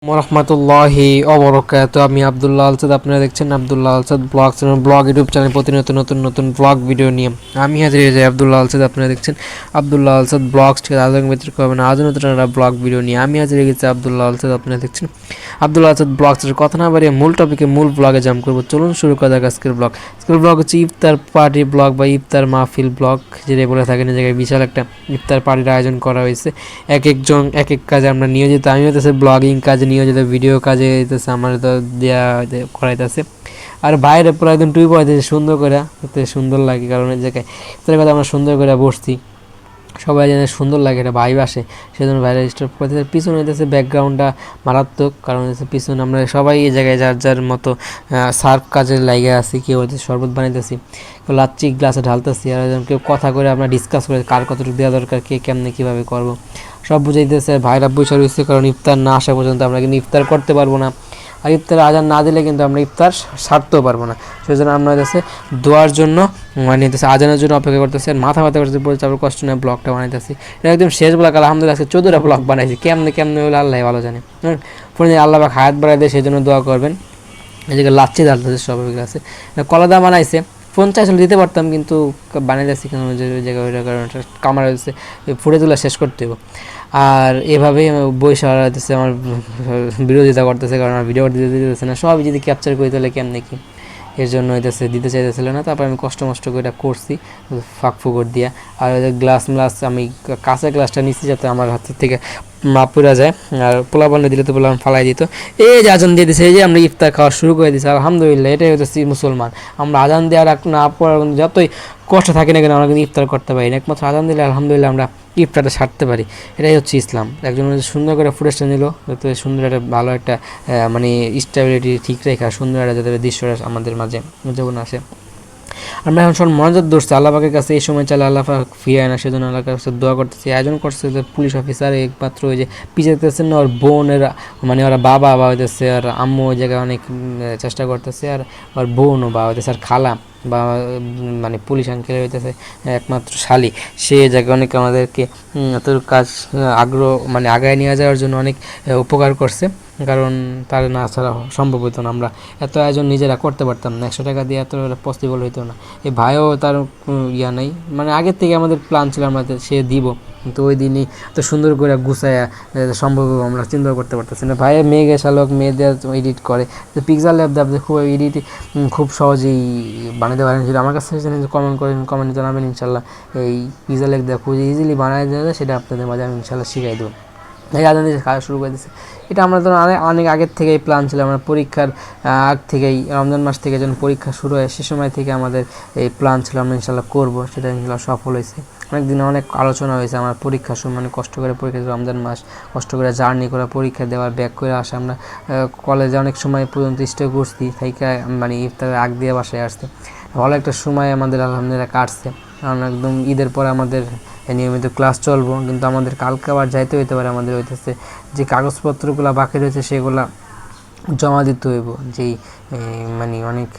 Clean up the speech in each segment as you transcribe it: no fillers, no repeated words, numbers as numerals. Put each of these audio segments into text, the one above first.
রহমতুল্লাহি অবরকাত। আমি আব্দুল্লাহ আলসাদ, আপনারা দেখছেন আব্দুল্লাহ আলসাদ ব্লগস এবং ব্লগ ইউটিউব চ্যানেল প্রতিনিয়ত নতুন নতুন ব্লগ ভিডিও নিয়ে আমি হাজির হয়ে যাই আব্দুল্লাহ আলসাদ। আপনারা দেখছেন আব্দুল্লাহ আলসাদ ব্লগস, ঠিক আছে? আজ ব্যতিক্রম হবে না, আজ নতুন একটা ব্লগ ভিডিও নিয়ে আমি হাজির হয়ে গেছি আব্দুল্লাহ আলসাদ। আপনারা দেখছেন আব্দুল্লাহ আলসাদ ব্লগসের কথা না বাড়িয়ে মূল টপিকে মূল ব্লগে জাম্প করবো। চলুন শুরু করা যাক আজকের ব্লগ। আজকের ব্লগ হচ্ছে ইফতার পার্টি ব্লগ বা ইফতার মাহফিল ব্লগ, যেটা বলে থাকেন। এই জায়গায় বিশাল একটা ইফতার পার্টির আয়োজন করা হয়েছে। এক একজন এক এক কাজে আমরা নিয়োজিত। আমি হইতেছে ব্লগিং কাজে নিয়োজিত, ভিডিও কাজে হইতেছে আমার তো দেওয়া করাইতেছে। আর বাইরে পুরো একদম টুই পড়াইতেছে সুন্দর করে, এতে সুন্দর লাগে। কারণ এই জায়গায় ইফতারের কথা আমরা সুন্দর করে বসছি, সবাই যেন সুন্দর লাগে, এটা ভাইব আসে, সেজন্য বাইরে স্টপ করতেছে। পিছনে হইতেছে ব্যাকগ্রাউন্ডটা মারাত্মক, কারণ হচ্ছে পিছনে আমরা সবাই এই জায়গায় যার যার মতো সার্ভ কাজে লাগে আছি। কেউ হচ্ছে শরবত বানাইতেছি, কেউ লাচ্ছি গ্লাসে ঢালতেছি, আর কেউ কথা করে আমরা ডিসকাস করে কার কতটুকু দেওয়া দরকার, কে কেমনে কীভাবে করবো সব বুঝাইতেছে। ভাইরা বসে রয়েছে, কারণ ইফতার না আসা পর্যন্ত আমরা কিন্তু ইফতার করতে পারবো না। আর ইফতার আজান না দিলে কিন্তু আমরা ইফতার সারতেও পারবো না। সেই জন্য আমরা হচ্ছে দোয়ার জন্য মানে আজানের জন্য অপেক্ষা করতেছি। আর মাথা করতে বলছে, আবার কষ্ট নয় ব্লগটা বানাইতেছি। এটা একদম শেষ ব্লগ, আলহামদুলিল্লাহ আজকে 14টা ব্লগ বানাইছি। কেমনে কেমনে হলে আল্লাহ ভালো জানে। ফোনে আল্লাহ বা হায়াত বাড়াই দেয়, সেই জন্য দোয়া করবেন। এই জায়গায় লাচ্ছি ঢালতেছে সবাই আছে, কলাদা বানাইছে। ফোন চাইলে দিতে পারতাম, কিন্তু বানিয়ে যাচ্ছি কেন ওই জায়গায়, ওইটার কারণে কামার হয়েছে, ফুটে তোলা শেষ করতে হবে। আর এভাবেই বই সারাতেছে, আমার বিরোধিতা করতেছে, কারণ আমার ভিডিও দিতে দিতেছে না। সবই যদি ক্যাপচার করে তাহলে কেমনে কি, এর জন্য হইতেছে দিতে চাইতেছিল না। তারপর আমি কষ্ট করে এটা করছি ফাঁক ফুকর দিয়া। আর গ্লাস ম্লাস আমি কাঁচের গ্লাসটা নিচ্ছি, যাতে আমার হাতের থেকে মাপ পড়া যায়। আর পোলা বান্না দিলে তো পোলা ফালাই দিত। এই যে আজান দিয়ে দিছে, এই যে আমরা ইফতার খাওয়া শুরু করে দিচ্ছি, আলহামদুলিল্লাহ। এটাই হচ্ছে মুসলমান। আমরা আজান দেওয়ার না পড়ার যতই কষ্ট থাকে না কেন, আমরা কিন্তু ইফতার করতে পারি না। একমাত্র আজান দিলে আলহামদুলিল্লাহ আমরা ইফতারটা সারতে পারি। এটাই হচ্ছে ইসলাম। একজন সুন্দর করে ফুটেজটা নিল, যাতে সুন্দর একটা ভালো একটা মানে স্টেবিলিটি ঠিক রেখা, সুন্দর একটা যাতে দৃশ্যটা আমাদের মাঝে যেমন আসে। আমরা এখন সব মনোযোগ ধরছি আল্লাহ পাকের কাছে, এই সময় চাইলে আল্লাহ পাক ফিরিয়ে আনা, সেজন্য আল্লাহর কাছে দোয়া করতেছি। আয়োজন করছে যে পুলিশ অফিসার একমাত্র ওই যে পিছাইতেছেন না, ওর বোনেরা মানে ওরা বাবা হইতেছে, আর আম্মু ওই জায়গায় অনেক চেষ্টা করতেছে, আর ওর বোনও বা হইতেছে, আর খালা বা মানে পুলিশ আঙ্কেল হইতেছে একমাত্র শালি, সে জায়গায় অনেক আমাদেরকে তোর কাজ আগ্রহ মানে আগায় নিয়ে যাওয়ার জন্য অনেক উপকার করছে। কারণ তার না ছাড়া সম্ভব হতো না, আমরা এত আয়োজন নিজেরা করতে পারতাম না। 100 টাকা দিয়ে এত পসিবল হইতো না। এই ভাইও তার ইয়া নেই, মানে আগের থেকে আমাদের প্ল্যান ছিল আমরা সে দিব, কিন্তু ওই দিনই তো সুন্দর করে গুছাইয়া সম্ভব আমরা চিন্তা করতে পারতেছি না। ভাইয়ের মেয়ে গেছালক মেয়েদের এডিট করে, তো পিক্সেল ল্যাব দাবতে খুব এডিট খুব সহজেই বানাতে পারেন। যদি আমার কাছে কমেন্ট করেন, কমেন্ট জানাবেন, ইনশাল্লাহ এই পিক্সেল ল্যাব খুব ইজিলি বানায় দেওয়া, সেটা আপনাদের মাঝে আমি ইনশাল্লাহ শিখাই দেবো। এই আজান দিয়ে খাওয়া শুরু করে দিচ্ছে। এটা আমরা তো অনেক আগের থেকেই প্ল্যান ছিল। আমরা পরীক্ষার আগ থেকেই, রমজান মাস থেকে যখন পরীক্ষা শুরু হয় সে সময় থেকে আমাদের এই প্ল্যান ছিল আমরা ইনশাল্লাহ করবো। সেটা ইনশাল্লাহ সফল হয়েছে। অনেক দিনে অনেক আলোচনা হয়েছে আমার পরীক্ষার সময়, মানে কষ্ট করে পরীক্ষা, রমজান মাস কষ্ট করে জার্নি করা, পরীক্ষা দেওয়ার ব্যাক করে আসা। আমরা কলেজে অনেক সময় পর্যন্ত স্টে করছি, থেকে মানে ইফতারের আগ দিয়ে বাসায় আসতে ভালো একটা সময় আমাদের আলহামদুলিল্লাহ কাটছে। কারণ একদম ঈদের পরে আমাদের নিয়মিত ক্লাস চলবো, কিন্তু আমাদের কালকে আবার যাইতে হইতে পারে। আমাদের হইতেছে যে কাগজপত্রগুলো বাকি রয়েছে সেগুলো জমা দিতে হইব, যেই মানে অনেক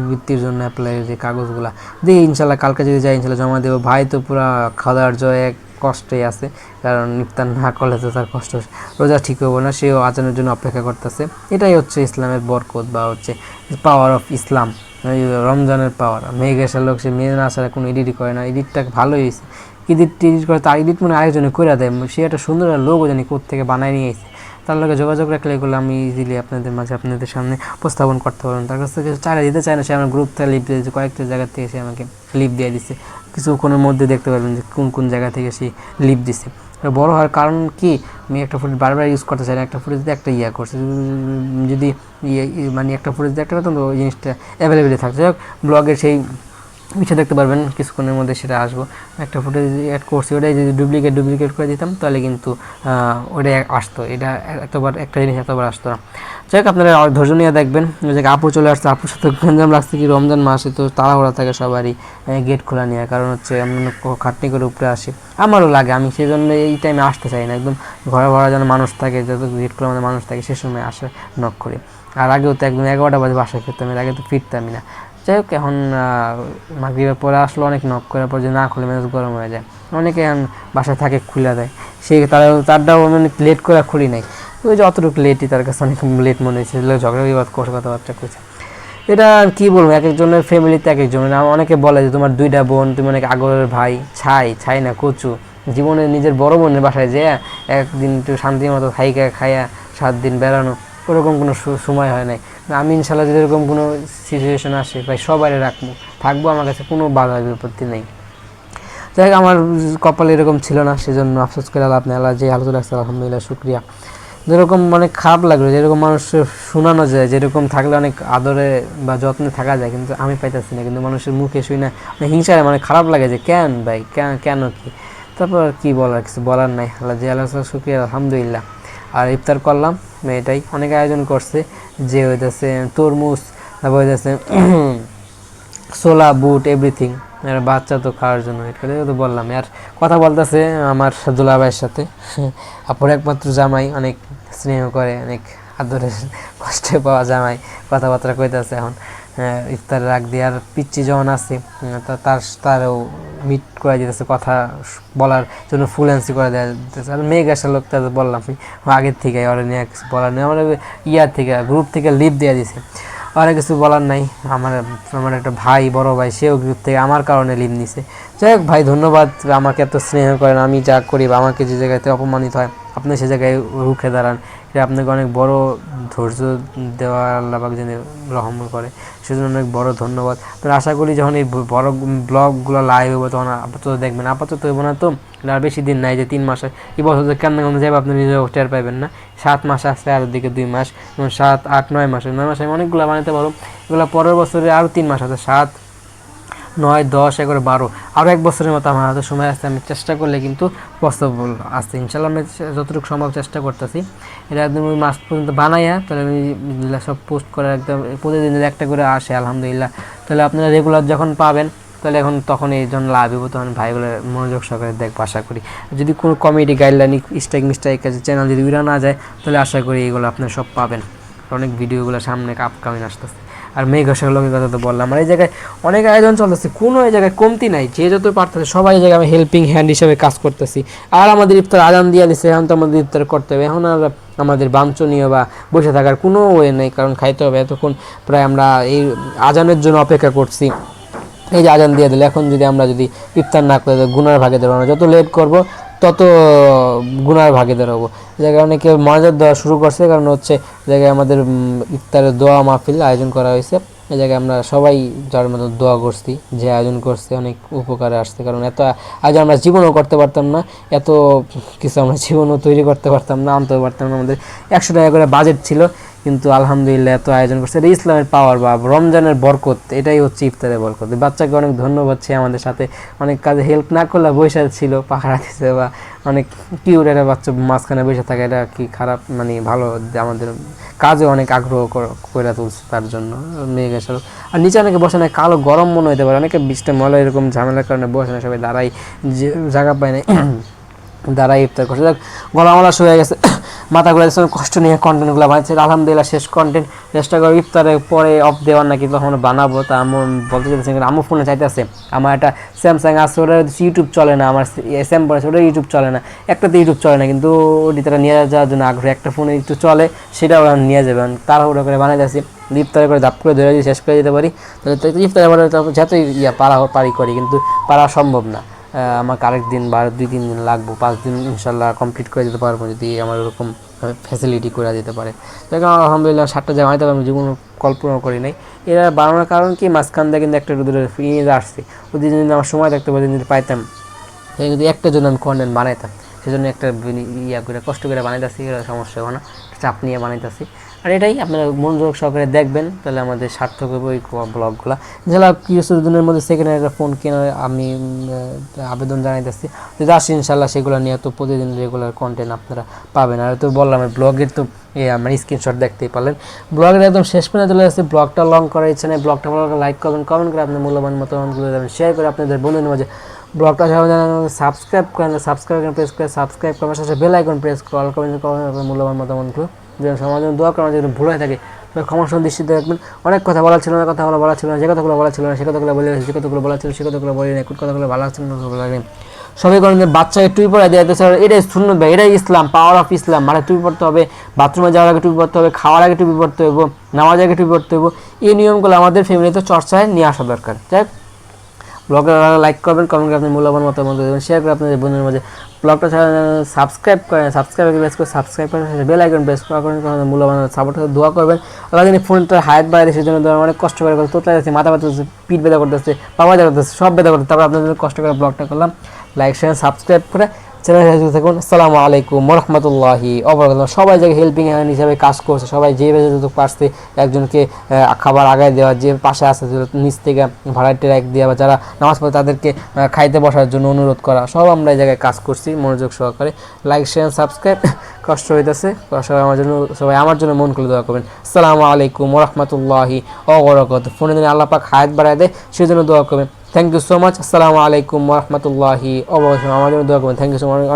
বৃত্তির জন্য অ্যাপ্লাইয়ের যে কাগজগুলো দিয়ে ইনশাল্লাহ কালকে যদি যাই ইনশাল্লাহ জমা দেবো। ভাই তো পুরো খাওয়ার জয় এক কষ্টেই আছে, কারণ ইফতার না করলে তো তার কষ্ট, রোজা ঠিক হবো না, সেও আজানের জন্য অপেক্ষা করতেছে। এটাই হচ্ছে ইসলামের বরকত বা হচ্ছে পাওয়ার অফ ইসলাম, রমজানের পাওয়ার। মেয়ে গেসার লোক, সে মেয়ে না ছাড়া কোনো এডিটই করে না। এডিটটা ভালোই হয়েছে, এডিট করে তার এডিট মানে আরেকজনে করে দেয়। সে একটা সুন্দর লোগো জানি কোত্থেকে বানায় নিয়ে এসেছে, তার লগে যোগাযোগ রাখলে এগুলো আমি ইজিলি আপনাদের মাঝে আপনাদের সামনে উপস্থাপন করতে পারবেন। তার কাছ থেকে চাইলে দিতে চায় না, সে আমার গ্রুপ থেকে লিপ দিয়ে দিচ্ছে, কয়েকটা জায়গা থেকে সে আমাকে লিপ দিয়ে দিচ্ছে। কিছুক্ষণের মধ্যে দেখতে পারবেন যে কোন কোন জায়গা থেকে সে লিপ দিচ্ছে। বড় হওয়ার কারণ কি, আমি একটা ফুটেজ বারবার ইউজ করতে চাই না, একটা ফুটেজ দিয়ে একটা ইয়া করছে। যদি মানে একটা ফুটেজ দিয়ে একটা করতাম তো ওই জিনিসটা অ্যাভেলেবেলি থাকছে। যাই হোক, ব্লগের সেই বিষয় দেখতে পারবেন কিছুক্ষণের মধ্যে, সেটা আসবো। একটা ফুটেজ অ্যাড করছি, ওটাই যদি ডুপ্লিকেট করে দিতাম তাহলে কিন্তু ওটাই আসতো। এটা এতবার একটা জিনিস এতবার আসতো না। যাই হোক, আপনারা ধৈর্য নিয়ে দেখবেন। যে আপু চলে আসছে, আপুর সাথে গঞ্জাম লাগছে কি, রমজান মাসে তো তাড়াহুড়া থাকে সবারই গেট খোলা নিয়ে, কারণ হচ্ছে আমরা খাটনি করে উপরে আসি, আমারও লাগে। আমি সেই জন্য এই টাইমে আসতে চাই না, একদম ঘরে ভরা যেন মানুষ থাকে, যত গেট খোলা আমাদের মানুষ থাকে সে সময় আসে নক করে। আর আগেও তো একদম 11টা বাজে বাসায় ফিরতাম, এর আগে তো ফিরতামই না। যাই হোক, এখন মাগরিবের পরে আসলো, অনেক নক করার পর যে না খুলে মেজাজ গরম হয়ে যায়। অনেকে এখন বাসায় থাকে খুলে দেয়, সেই তারটাও মানে লেট করে খুলি নাই। ওই যে অতটুকু লেটই তার কাছে অনেক লেট মনে হয়েছে, ঝগড়া বিবাদ করে কথাবার্তা করছে। এটা আর কি বলবো, এক একজনের ফ্যামিলিতে এক একজনের, অনেকে বলে যে তোমার 2টা বোন, তুমি অনেক আগরের ভাই, ছাই না কচু, জীবনে নিজের বড় বোনের বাসায় যে একদিন একটু শান্তি মতো খাইয়া 7 দিন বেড়ানো, ওরকম কোনো সময় হয় নাই। আমি ইনশাল্লাহ যদি এরকম কোনো সিচুয়েশন আসে ভাই সবাই থাকবো, আমার কাছে কোনো বাধা বিপত্তি নেই। যাই হোক, আমার কপালে এরকম ছিল না, সেজন্য আফসোস করে লাভ নেই। আল্লাহ যে হালত রাখছে আলহামদুলিল্লাহ, শুক্রিয়া। যেরকম অনেক খারাপ লাগলো, যেরকম মানুষ শোনানো যায়, যেরকম থাকলে অনেক আদরে বা যত্নে থাকা যায়, কিন্তু আমি পাইতেছি না। কিন্তু মানুষের মুখে শুই না হিংসায় মানে খারাপ লাগে যে কেন ভাই, কেন কি। তারপর আর কি বলার, কিছু বলার নাই। আল্লাহ যে আল্লাহ শুক্রিয়া আলহামদুলিল্লাহ। আর ইফতার করলাম, এটাই অনেক আয়োজন করছে, যে হইতেছে তরমুজ, তারপর হইতেছে ছোলা, বুট, এভরিথিং। আর বাচ্চা তো খাওয়ার জন্য, এটা তো বললাম। আর কথা বলতেছে আমার দুলাভাইয়ের সাথে, আপুর একমাত্র জামাই, অনেক স্নেহ করে, অনেক আদরের, কষ্টে পাওয়া জামাই, কথাবার্তা কইতেছে এখন ইফতারের আগ দিয়ে। আর পিচ্চি যখন আছে তারও মিট করে দিতেছে, কথা বলার জন্য ফুলেন্সি করে দেওয়া দিতেছে। আর মেঘ আসার লোক তাদের বললাম আগের থেকে, ওরা নিয়ে কিছু বলার নেই, আমার ইয়ার থেকে গ্রুপ থেকে লিভ দিয়ে দিছে, আর কিছু বলার নাই। আমার একটা ভাই, বড় ভাই, সেও গ্রুপ থেকে আমার কারণে লিভ নিছে। যাই হোক ভাই, ধন্যবাদ, আমাকে এত স্নেহ করেন। আমি যা করি বা আমাকে যে জায়গাতে অপমানিত হয়, আপনি সে জায়গায় রুখে দাঁড়ান, এটা আপনাকে অনেক বড় ধৈর্য দেওয়া আল্লাহ পাক যেন রহম করে, সেজন্য অনেক বড় ধন্যবাদ। তো আশা করি যখন এই বড় ব্লগগুলো লাইভ হবে তখন আপাতত দেখবেন, আপাতত হইব না তো, আর বেশি দিন নাই, যে 3 মাসে এই বছর কেমন কেমন যাবে আপনি নিজেও টের পাবেন না। 7 মাস আসছে, আর দিকে 2 মাস, যেমন 7, 8, 9 মাসে আমি অনেকগুলো বানাতে পারো। এগুলো পরের বছরে আরও 3 মাস আছে, 7, 9, 10, 11, 12, আরও 1 বছরের মতো আমার হাতে সময় আসছে। আমি চেষ্টা করলে কিন্তু পসিবল আসছে ইনশাল্লাহ, আমি যতটুকু সম্ভব চেষ্টা করতেছি। এটা একদম ওই মাস পর্যন্ত বানাইয়া তাহলে আমি সব পোস্ট করে একদম প্রতিদিন যদি একটা করে আসে আলহামদুলিল্লাহ, তাহলে আপনারা রেগুলার যখন পাবেন, তাহলে তখন এই জন্য লাভ হবো, তখন ভাইগুলো মনোযোগ সহকারে দেখবো আশা করি। যদি কোনো কমেডি গাইডলাইন মিস্টেক চ্যানেল যদি উড়া না যায়, তাহলে আশা করি এইগুলো আপনারা সব পাবেন। অনেক ভিডিওগুলো সামনে আপকামিং আসতেছে। আর মেঘ আসার লোকের কথা তো বললাম, আর এই জায়গায় অনেক আয়োজন চলতেছে, কোনো এই জায়গায় কমতি নাই, যে যত পারতেছে সবাই এই জায়গায় আমি হেল্পিং হ্যান্ড হিসেবে কাজ করতেছি। আর আমাদের ইফতার আজান দিয়ে দিচ্ছে, এখন তো আমাদের ইফতার করতে হবে, এখন আর আমাদের বাঞ্ছনীয় বা বসে থাকার কোনো ওয়ে নেই, কারণ খাইতে হবে। এতক্ষণ প্রায় আমরা এই আজানের জন্য অপেক্ষা করছি, এই যে আজান দিয়ে দিলে, এখন যদি আমরা ইফতার না করে গুনার ভাগে দেবো না, যত লেট করব তত গুনার ভাগে দাঁড়াবো। এই জায়গায় অনেকে মজার দেওয়া শুরু করছে, কারণ হচ্ছে জায়গায় আমাদের ইফতারের দোয়া মাহফিল আয়োজন করা হয়েছে। এই জায়গায় আমরা সবাই যার মতো দোয়া করছি, যে আয়োজন করছে অনেক উপকারে আসছে, কারণ এত আজ আমরা জীবনও করতে পারতাম না, এত কিছু আমরা জীবনও তৈরি করতে পারতাম না, আনতে পারতাম না। আমাদের 100 টাকা করে বাজেট ছিল, কিন্তু আলহামদুলিল্লাহ এত আয়োজন করছে। এটা ইসলামের পাওয়ার বা রমজানের বরকত, এটাই হচ্ছে ইফতারের বরকত। বাচ্চাকে অনেক ধন্যবাদ, সে আমাদের সাথে অনেক কাজে হেল্প না করলে বসে ছিল, পাখা দিছে, বা অনেক কিউট একটা বাচ্চা মাঝখানে বসে থাকে, এটা কি খারাপ, মানে ভালো, আমাদের কাজে অনেক আগ্রহ করে তুলছে তার জন্য মেয়ে গেছে। আর নিচে অনেকে বসে না, কালো গরম মনে হতে পারে, অনেকে বৃষ্টি ময়লা এরকম ঝামেলার কারণে বসে না, সবাই দাঁড়াই, যে জায়গা পায় না দাঁড়াই ইফতার করছে। গলা মলা শুয়ে গেছে, মাথা ঘুরে যাচ্ছে, কষ্ট নিয়ে কন্টেন্টগুলো বানাচ্ছে। আলহামদুলিল্লাহ শেষ কন্টেন্ট, চেষ্টা করি ইফতারের পরে অফ দেওয়ার নাকি তখন বানাবো। তা আমি বলতে চাইতেছি, আমার ফোনে চাইতেছে, আমার একটা স্যামসাং আছে, ওটা ইউটিউব চলে না, আমার স্যাম পড়েছে, ওটা ইউটিউব চলে না, একটাতে ইউটিউব চলে না, কিন্তু ওটি তারা নিয়ে যাওয়ার জন্য আগ্রহ, একটা ফোনে একটু চলে, সেটা ওরা নিয়ে যাবেন, তাড়াহুড়ো করে বানাই যাচ্ছি। ইফতারে করে ধাপ করে ধরে দিয়ে শেষ করে দিতে পারি, তাহলে ইফতারে যতই পারি করি, কিন্তু পারা সম্ভব না। আমাকে আরেকদিন বা 2-3 দিন লাগবো, 5 দিন ইনশাল্লাহ কমপ্লিট করে দিতে পারবো, যদি আমার ওরকম ফ্যাসিলিটি করে দিতে পারে। দেখো আলহামদুলিল্লাহ 7টা জায়গায় বানাইতে আমি জীবন কল্পনা করি নাই। এরা বানানোর কারণ কি, মাঝখান দিয়ে কিন্তু একটা দূরে ফিরে আসছে, ওই দিন যদি আমার সময় থাকতে পারি, যদি পাইতাম, যদি একটার জন্য আমি কন্টেন্ট বানাইতাম, সেজন্য একটা করে কষ্ট করে বানাইতেছি, সমস্যা হবে না, চাপ নিয়ে বানাইতেছি। আর এটাই আপনারা মনোযোগ সহকারে দেখবেন, তাহলে আমাদের সার্থক হবে ওই ব্লগগুলো। যারা কিছুদিনের মধ্যে সেকেন্ড হ্যান্ড একটা ফোন কেনার আমি আবেদন জানাইতেছি, যদি আসি ইনশাল্লাহ সেগুলো নিয়ে তো প্রতিদিন রেগুলার কন্টেন্ট আপনারা পাবেন। আর তো বললাম ব্লগের তো আমার স্ক্রিনশট দেখতেই পারলেন। ব্লগের একদম শেষ পর্যন্ত চলে আসছে, ব্লগটা লং করার ইচ্ছা নেই, ব্লগটা ভালো লাগলে লাইক করবেন, কমেন্ট করে আপনার মূল্যবান মতামতগুলো দেবেন, শেয়ার করে আপনাদের বন্ধুদের মাঝে। ব্লগটা সবাই সাবস্ক্রাইব করেন, প্রেস করে সাবস্ক্রাইব করার সাথে বেল আইকন প্রেস কল করবেন, আপনার মূল্যবান মতামতগুলো সমাজের দোয়া করার জন্য ভুল হয়ে থাকে ক্ষমাসুন্দর দৃষ্টিতে দেখবেন। অনেক কথা বলা ছিল না, কথা বলা ছিল না, যে কথাগুলো বলা ছিল না সে কথাগুলো বলে গেছে, যে কথাগুলো বলা ছিল সে কথাগুলো বলি না, কোন কথাগুলো ভালো লাগছে না কথাগুলো লাগে। সবাই করেন যে বাচ্চাকে টুপি পরে দেওয়া হচ্ছে, এটাই সুন্নত ভাই, এটাই ইসলাম, পাওয়ার অফ ইসলাম। মানে টুপি পরতে হবে, বাথরুমে যাওয়ার আগে টুপি পরতে হবে, খাওয়ার আগে টুপি পরতে হবে, নামাজের আগে টুপি পরতে হবে। এই নিয়মগুলো আমাদের ফ্যামিলিতে চর্চায় নিয়ে আসা দরকার। যাই ব্লগটা লাইক করবেন, কমেন্ট করে আপনি মূল্যবান মতামত দেবেন, শেয়ার করে আপনাদের বন্ধুদের মাঝে। ব্লগটা সাবস্ক্রাইব করেন, সাবস্ক্রাইব করে বেল আইকন প্রেস করেন, মূল্যবান সাপোর্ট দোয়া করবেন। আল্লাহ যিনি ফোনটা হায়াত বাইরে সেজন্য অনেক কষ্ট করে তোতলা যাচ্ছে, মাথা ব্যথা করতেছে, পিঠ ব্যথা করতেছে, পা ব্যথা করতেছে, সব ব্যথা করতেছে, তারপর আপনাদের কষ্ট করে ব্লগটা করলাম। লাইক শেয়ার সাবস্ক্রাইব করে চ্যানেল থাকুন। আসসালামু আলাইকুম রহমতুল্লাহি ওয়া সবাই জায়গায় হেল্পিং হ্যান্ড হিসাবে কাজ করছে, সবাই যেভাবে যতটুকু পারছে একজনকে খাবার আগায় দেওয়া, যে পাশে আসে নিচ থেকে ভাড়াটে রাখ দেওয়া, বা যারা নামাজ পড়ে তাদেরকে খাইতে বসার জন্য অনুরোধ করা, সব আমরা এই জায়গায় কাজ করছি মনোযোগ সহকারে। লাইক শেয়ার সাবস্ক্রাইব কষ্ট হইতেছে, সবাই আমার জন্য মন খুলে দোয়া করবেন। আসসালামু আলাইকুম রহমতুল্লাহি ওয়া ফোনে দিন আল্লাহ পাক হায়াত বাড়ায় দেয় সেজন্য দোয়া করবেন। Thank you so much. আসসালামু আলাইকুম রহমতুল্লাহি ওয়া আমার জন্য দোয়া করবেন। Thank you so much. অনেক